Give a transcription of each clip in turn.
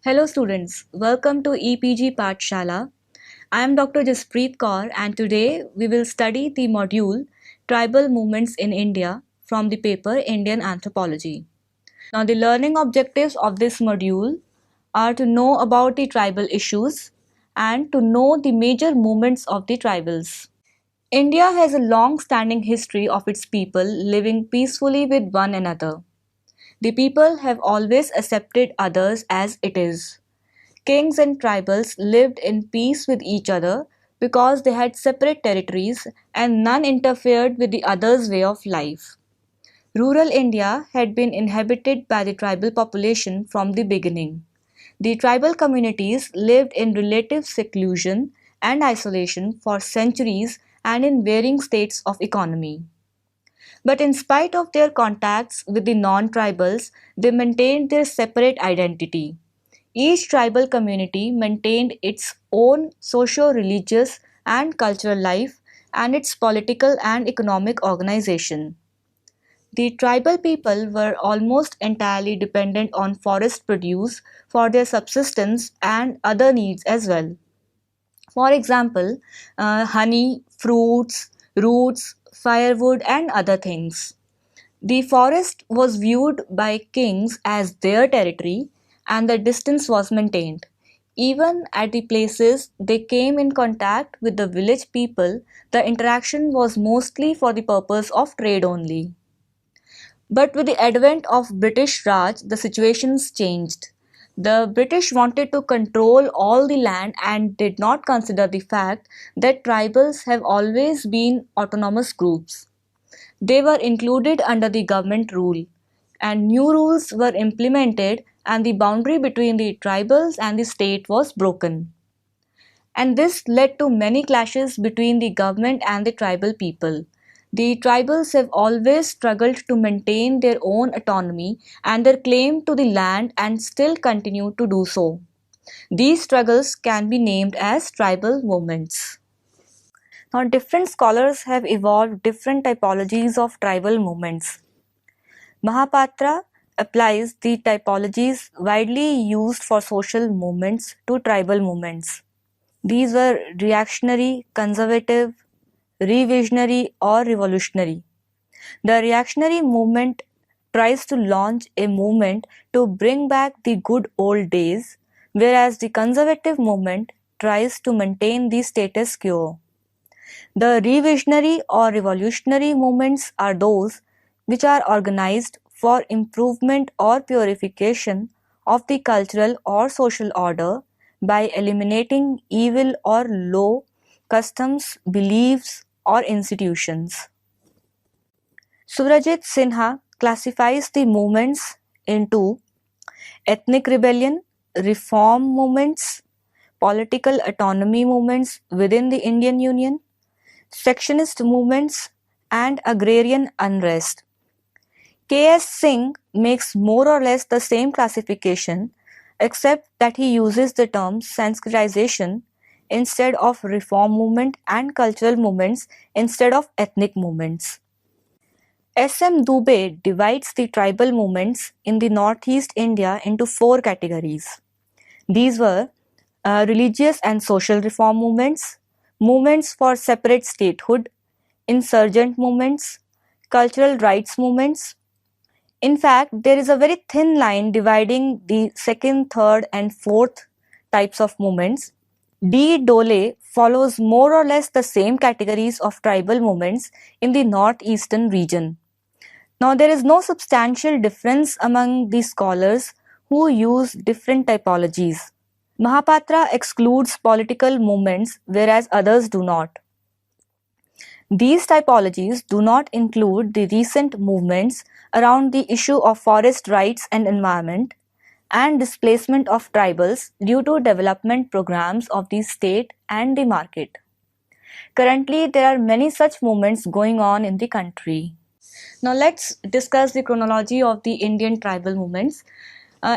Hello students, welcome to EPG Pathshala. I am Dr. Jaspreet Kaur and today we will study the module Tribal Movements in India from the paper Indian Anthropology. Now the learning objectives of this module are to know about the tribal issues and to know the major movements of the tribals. India has a long-standing history of its people living peacefully with one another. The people have always accepted others as it is. Kings and tribals lived in peace with each other because they had separate territories and none interfered with the other's way of life. Rural India had been inhabited by the tribal population from the beginning. The tribal communities lived in relative seclusion and isolation for centuries and in varying states of economy. But in spite of their contacts with the non-tribals, they maintained their separate identity. Each tribal community maintained its own socio-religious and cultural life and its political and economic organization. The tribal people were almost entirely dependent on forest produce for their subsistence and other needs as well. For example, honey, fruits, roots, firewood, and other things. The forest was viewed by kings as their territory and the distance was maintained. Even at the places they came in contact with the village people, the interaction was mostly for the purpose of trade only. But with the advent of British Raj, the situations changed. The British wanted to control all the land and did not consider the fact that tribals have always been autonomous groups. They were included under the government rule, and new rules were implemented, and the boundary between the tribals and the state was broken. And this led to many clashes between the government and the tribal people. The tribals have always struggled to maintain their own autonomy and their claim to the land and still continue to do so. These struggles can be named as tribal movements. Now, different scholars have evolved different typologies of tribal movements. Mahapatra applies the typologies widely used for social movements to tribal movements. These were reactionary, conservative, revisionary, or revolutionary. The reactionary movement tries to launch a movement to bring back the good old days, whereas the conservative movement tries to maintain the status quo. The revisionary or revolutionary movements are those which are organized for improvement or purification of the cultural or social order by eliminating evil or low customs, beliefs, or institutions. Surajit Sinha classifies the movements into ethnic rebellion, reform movements, political autonomy movements within the Indian Union, sectionist movements, and agrarian unrest. K.S. Singh makes more or less the same classification, except that he uses the term Sanskritization instead of reform movement and cultural movements instead of ethnic movements. S.M. Dubey divides the tribal movements in the northeast India into four categories. These were religious and social reform movements, movements for separate statehood, insurgent movements, cultural rights movements. In fact, there is a very thin line dividing the second, third, and fourth types of movements. D. Dole follows more or less the same categories of tribal movements in the northeastern region. Now, there is no substantial difference among the scholars who use different typologies. Mahapatra excludes political movements, whereas others do not. These typologies do not include the recent movements around the issue of forest rights and environment and displacement of tribals due to development programs of the state and the market. Currently, there are many such movements going on in the country. Now, let's discuss the chronology of the Indian tribal movements.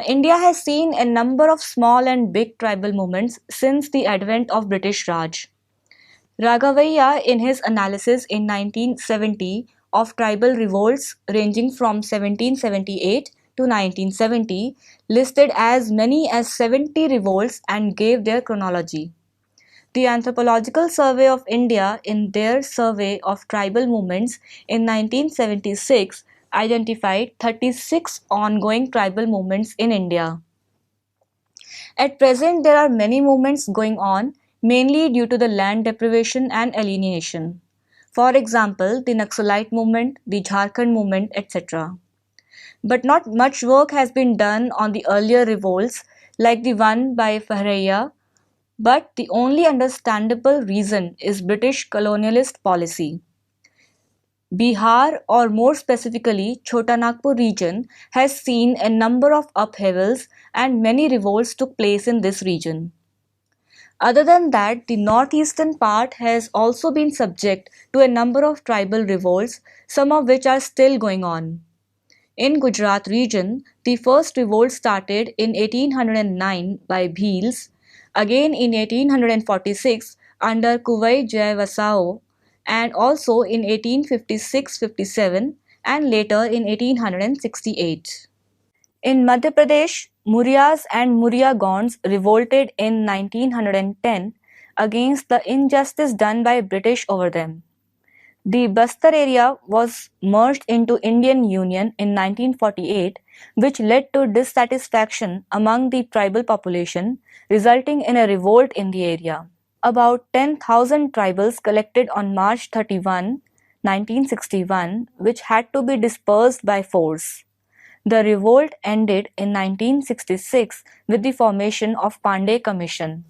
India has seen a number of small and big tribal movements since the advent of British Raj. Raghavaiah, in his analysis in 1970 of tribal revolts ranging from 1778 to 1970 listed as many as 70 revolts and gave their chronology. The Anthropological Survey of India, in their survey of tribal movements in 1976, identified 36 ongoing tribal movements in India. At present, there are many movements going on, mainly due to the land deprivation and alienation. For example, the Naxalite movement, the Jharkhand movement, etc. But not much work has been done on the earlier revolts like the one by Fahraiya, but the only understandable reason is British colonialist policy. Bihar, or more specifically Chota Nagpur region, has seen a number of upheavals and many revolts took place in this region. Other than that, the northeastern part has also been subject to a number of tribal revolts, some of which are still going on. In Gujarat region, the first revolt started in 1809 by Bhils, again in 1846 under Kuvai Jai Vasao, and also in 1856-57 and later in 1868. In Madhya Pradesh, Muryas and Murya Gonds revolted in 1910 against the injustice done by British over them. The Bastar area was merged into Indian Union in 1948, which led to dissatisfaction among the tribal population, resulting in a revolt in the area. About 10,000 tribals collected on March 31, 1961, which had to be dispersed by force. The revolt ended in 1966 with the formation of Pandey Commission.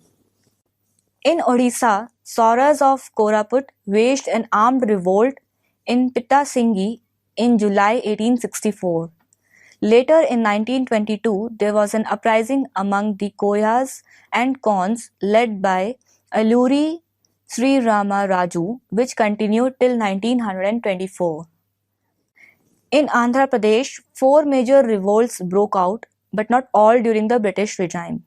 In Odisha, Sauras of Koraput waged an armed revolt in Pittasinghi in July 1864. Later in 1922, there was an uprising among the Koyas and Kons led by Alluri Sri Rama Raju, which continued till 1924. In Andhra Pradesh, 4 major revolts broke out, but not all during the British regime.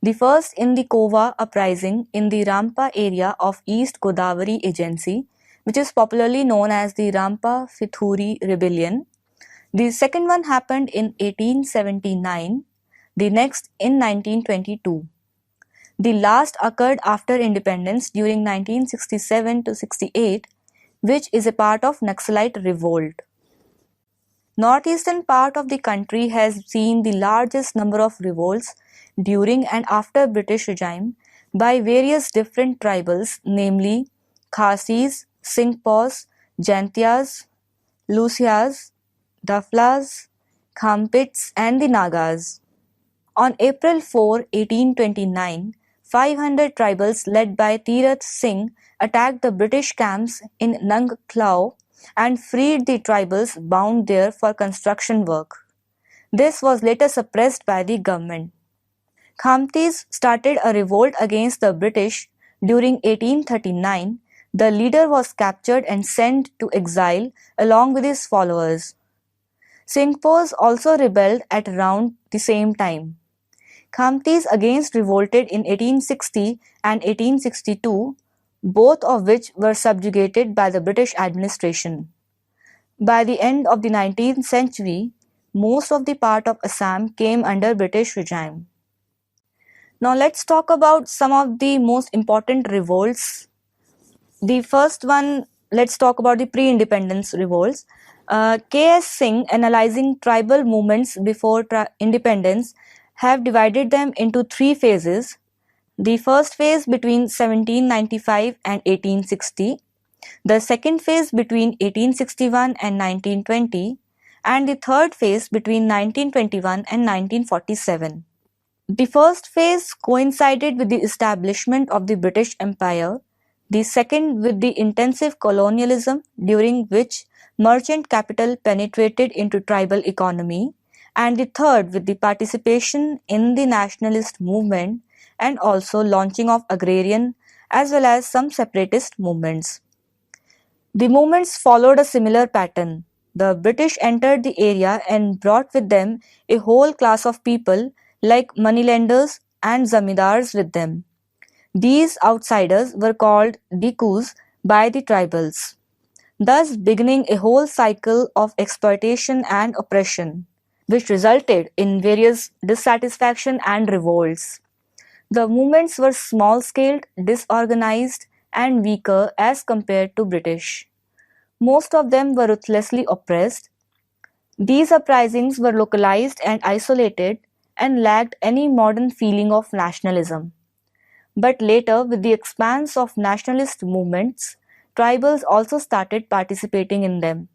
The first in the Kova uprising in the Rampa area of East Godavari Agency, which is popularly known as the Rampa Fithuri Rebellion. The second one happened in 1879, the next in 1922. The last occurred after independence during 1967 to 68, which is a part of Naxalite revolt. Northeastern part of the country has seen the largest number of revolts during and after British regime by various different tribals, namely Khasis, Singpos, Jaintias, Lusias, Daflas, Khampits and the Nagas. On April 4, 1829, 500 tribals led by Tirath Singh attacked the British camps in Nangkhlau and freed the tribals bound there for construction work. This was later suppressed by the government. Khamtis started a revolt against the British during 1839. The leader was captured and sent to exile along with his followers. Singpos also rebelled at around the same time. Khamtis again revolted in 1860 and 1862, both of which were subjugated by the British administration. By the end of the 19th century, most of the part of Assam came under British regime. Now let's talk about some of the most important revolts. The first one, let's talk about the pre-independence revolts. K.S. Singh, analyzing tribal movements before independence, have divided them into 3 phases. The first phase between 1795 and 1860, the second phase between 1861 and 1920, and the third phase between 1921 and 1947. The first phase coincided with the establishment of the British Empire, the second with the intensive colonialism during which merchant capital penetrated into tribal economy, and the third with the participation in the nationalist movement and also launching of agrarian as well as some separatist movements. The movements followed a similar pattern. The British entered the area and brought with them a whole class of people like moneylenders and zamindars with them. These outsiders were called Dikus by the tribals, thus beginning a whole cycle of exploitation and oppression. which resulted in various dissatisfaction and revolts. The movements were small-scaled, disorganized, and weaker as compared to British. Most of them were ruthlessly oppressed. These uprisings were localized and isolated and lacked any modern feeling of nationalism. But later, with the expanse of nationalist movements, tribals also started participating in them.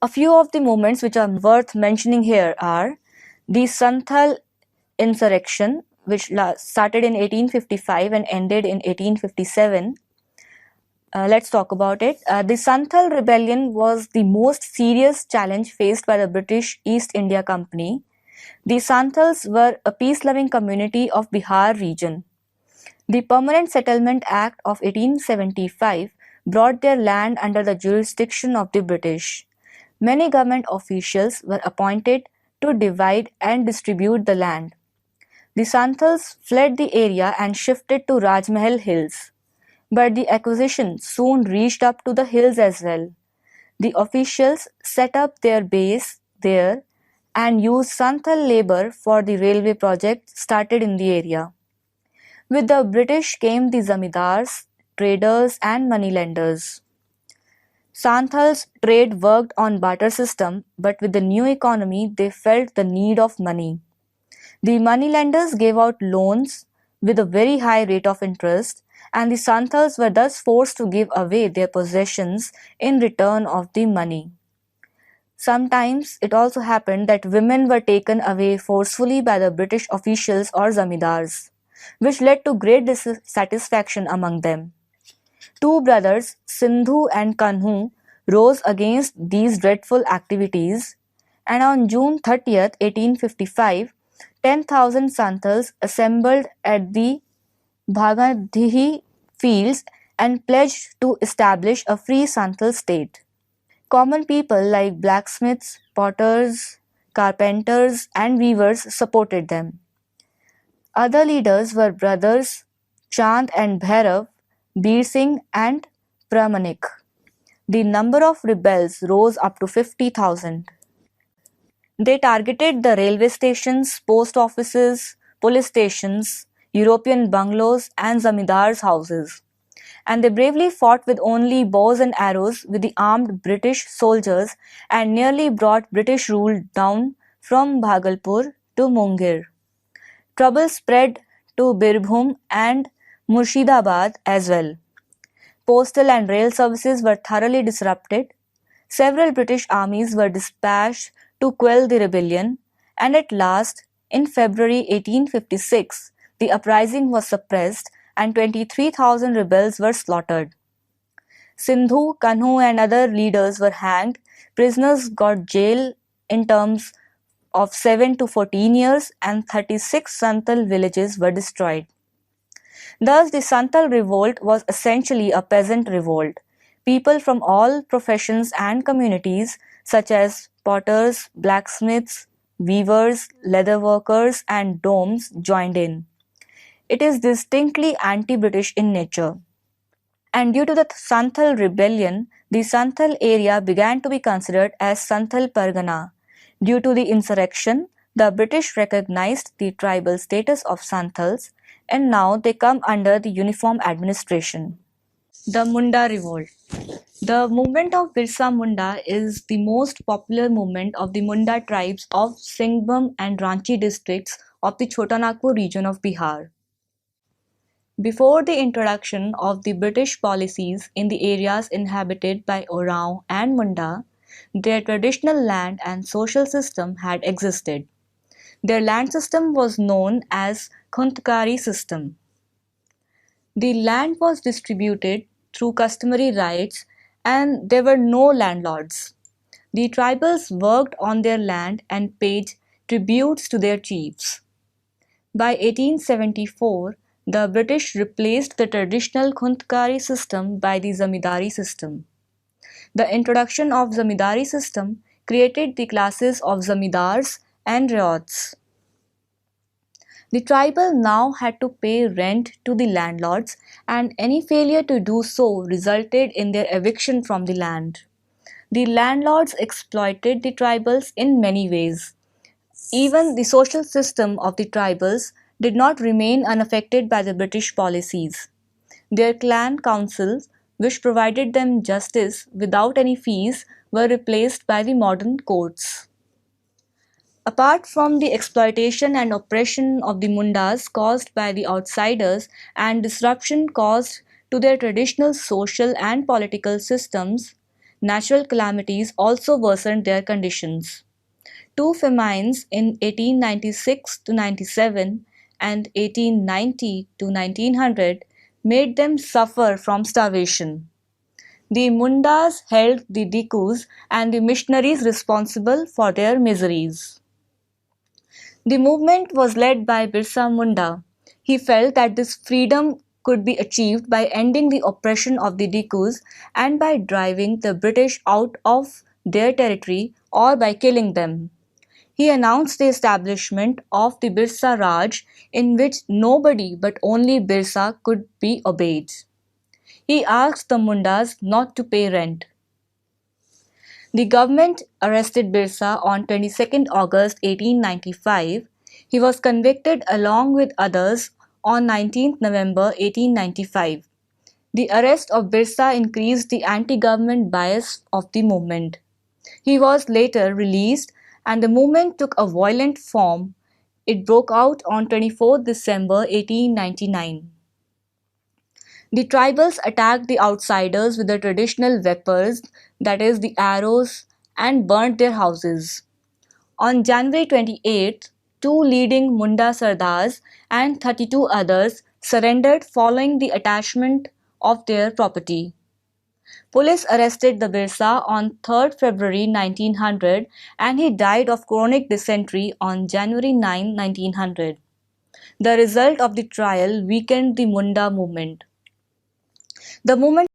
A few of the movements which are worth mentioning here are the Santhal insurrection, which started in 1855 and ended in 1857. Let's talk about it. The Santhal rebellion was the most serious challenge faced by the British East India Company. The Santhals were a peace-loving community of Bihar region. The Permanent Settlement Act of 1875 brought their land under the jurisdiction of the British. Many government officials were appointed to divide and distribute the land. The Santhals fled the area and shifted to Rajmahal Hills. But the acquisition soon reached up to the hills as well. The officials set up their base there and used Santhal labor for the railway project started in the area. With the British came the zamindars, traders and moneylenders. Santhal's trade worked on barter system, but with the new economy they felt the need of money. The moneylenders gave out loans with a very high rate of interest, and the Santhals were thus forced to give away their possessions in return of the money. Sometimes it also happened that women were taken away forcefully by the British officials or zamindars, which led to great dissatisfaction among them. Two brothers, Sindhu and Kanhu, rose against these dreadful activities, and on June 30th, 1855, 10,000 Santhals assembled at the Bhagadhihi fields and pledged to establish a free Santhal state. Common people like blacksmiths, potters, carpenters, and weavers supported them. Other leaders were brothers Chand and Bhairav, Bir Singh, and Pramanik. The number of rebels rose up to 50,000. They targeted the railway stations, post offices, police stations, European bungalows, and zamindars' houses. And they bravely fought with only bows and arrows with the armed British soldiers and nearly brought British rule down from Bhagalpur to Munger. Trouble spread to Birbhum and Murshidabad as well. Postal and rail services were thoroughly disrupted. Several British armies were dispatched to quell the rebellion, and at last, in February 1856, the uprising was suppressed and 23,000 rebels were slaughtered. Sindhu, Kanhu, and other leaders were hanged. Prisoners got jail in terms of 7 to 14 years, and 36 Santhal villages were destroyed. Thus, the Santhal revolt was essentially a peasant revolt. People from all professions and communities, such as potters, blacksmiths, weavers, leather workers, and domes, joined in. It is distinctly anti-British in nature. And due to the Santhal rebellion, the Santhal area began to be considered as Santhal Pargana. Due to the insurrection, the British recognized the tribal status of Santhals, and now they come under the uniform administration. The Munda Revolt. The movement of Birsa Munda is the most popular movement of the Munda tribes of Singhbhum and Ranchi districts of the Chotanagpur region of Bihar. Before the introduction of the British policies in the areas inhabited by Oraon and Munda, their traditional land and social system had existed. Their land system was known as Khuntkari system. The land was distributed through customary rights and there were no landlords. The tribals worked on their land and paid tributes to their chiefs. By 1874, the British replaced the traditional Khuntkari system by the Zamindari system. The introduction of Zamindari system created the classes of Zamindars and Ryots. The tribal now had to pay rent to the landlords, and any failure to do so resulted in their eviction from the land. The landlords exploited the tribals in many ways. Even the social system of the tribals did not remain unaffected by the British policies. Their clan councils, which provided them justice without any fees, were replaced by the modern courts. Apart from the exploitation and oppression of the Mundas caused by the outsiders and disruption caused to their traditional social and political systems, natural calamities also worsened their conditions. Two famines in 1896 to 97 and 1890 to 1900 made them suffer from starvation. The Mundas held the Dikus and the missionaries responsible for their miseries. The movement was led by Birsa Munda. He felt that this freedom could be achieved by ending the oppression of the Dikus and by driving the British out of their territory or by killing them. He announced the establishment of the Birsa Raj, in which nobody but only Birsa could be obeyed. He asked the Mundas not to pay rent. The government arrested Birsa on 22nd August 1895. He was convicted along with others on 19th November 1895. The arrest of Birsa increased the anti-government bias of the movement. He was later released and the movement took a violent form. It broke out on 24th December 1899. The tribals attacked the outsiders with the traditional weapons, that is, the arrows, and burnt their houses. On January 28th, two leading Munda Sardars and 32 others surrendered following the attachment of their property. Police arrested the Birsa on 3rd February 1900 and he died of chronic dysentery on January 9, 1900. The result of the trial weakened the Munda movement. The movement